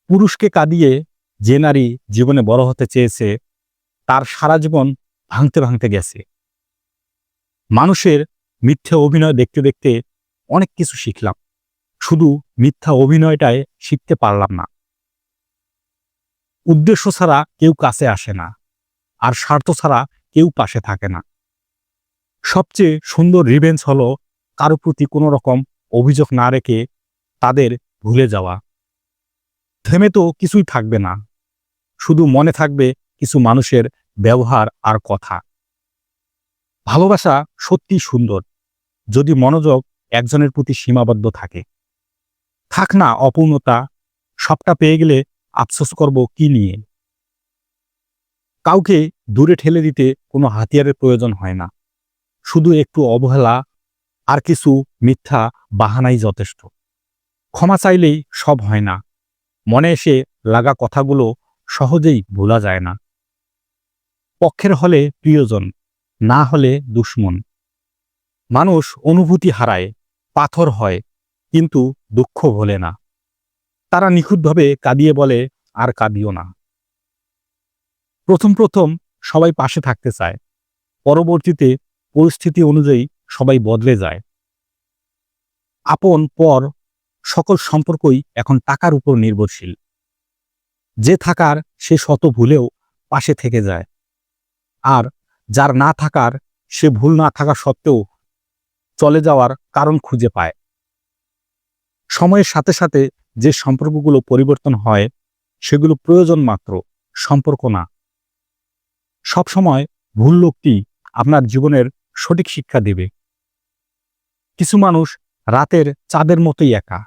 পুরুষকে কাঁদিয়ে যে নারী জীবনে বড় হতে চেয়েছে তার সারা জীবন ভাঙতে ভাঙতে গেছে। মানুষের মিথ্যে অভিনয় দেখতে দেখতে অনেক কিছু শিখলাম, শুধু মিথ্যা অভিনয়টাই শিখতে পারলাম না। উদ্দেশ্য ছাড়া কেউ কাছে আসে না, আর স্বার্থ ছাড়া কেউ পাশে থাকে না। সবচেয়ে সুন্দর রিভেঞ্জ হলো কারো প্রতি কোনো রকম অভিযোগ না রেখে তাদের ভুলে যাওয়া। থেমে তো কিছুই থাকবে না, শুধু মনে থাকবে কিছু মানুষের ব্যবহার আর কথা। ভালোবাসা সত্যি সুন্দর, যদি মনোযোগ একজনের প্রতি সীমাবদ্ধ থাকে। থাক না অপূর্ণতা, সবটা পেয়ে গেলে আফসোস করব কি নিয়ে। কাউকে দূরে ঠেলে দিতে কোনো হাতিয়ারের প্রয়োজন হয় না, শুধু একটু অবহেলা আর কিছু মিথ্যা বাহানাই যথেষ্ট। ক্ষমা চাইলেই সব হয় না, মনে এসে লাগা কথাগুলো সহজেই ভোলা যায় না। পক্ষের হলে প্রিয়জন, না হলে দুশমন। মানুষ অনুভূতি হারায়, পাথর হয়, কিন্তু দুঃখ ভোলে না। তারা নিখুঁতভাবে কাঁদিয়ে বলে, আর কাঁদিও না। প্রথম প্রথম সবাই পাশে থাকতে চায়, পরবর্তীতে পরিস্থিতি অনুযায়ী সবাই বদলে যায়। আপন পর সকল সম্পর্কই এখন টাকার উপর নির্ভরশীল। যে থাকার সে শত ভুলেও পাশে থেকে যায়, আর যার না থাকার সে ভুল না থাকা সত্ত্বেও চলে যাওয়ার কারণ খুঁজে পায়। সময়ের সাথে সাথে যে সম্পর্কগুলো পরিবর্তন হয় সেগুলো প্রয়োজন মাত্র, সম্পর্ক না। সবসময় ভুল লোকটি আপনার জীবনের সঠিক শিক্ষা দেবে। কিছু মানুষ রাতের চাঁদের মতোই একা,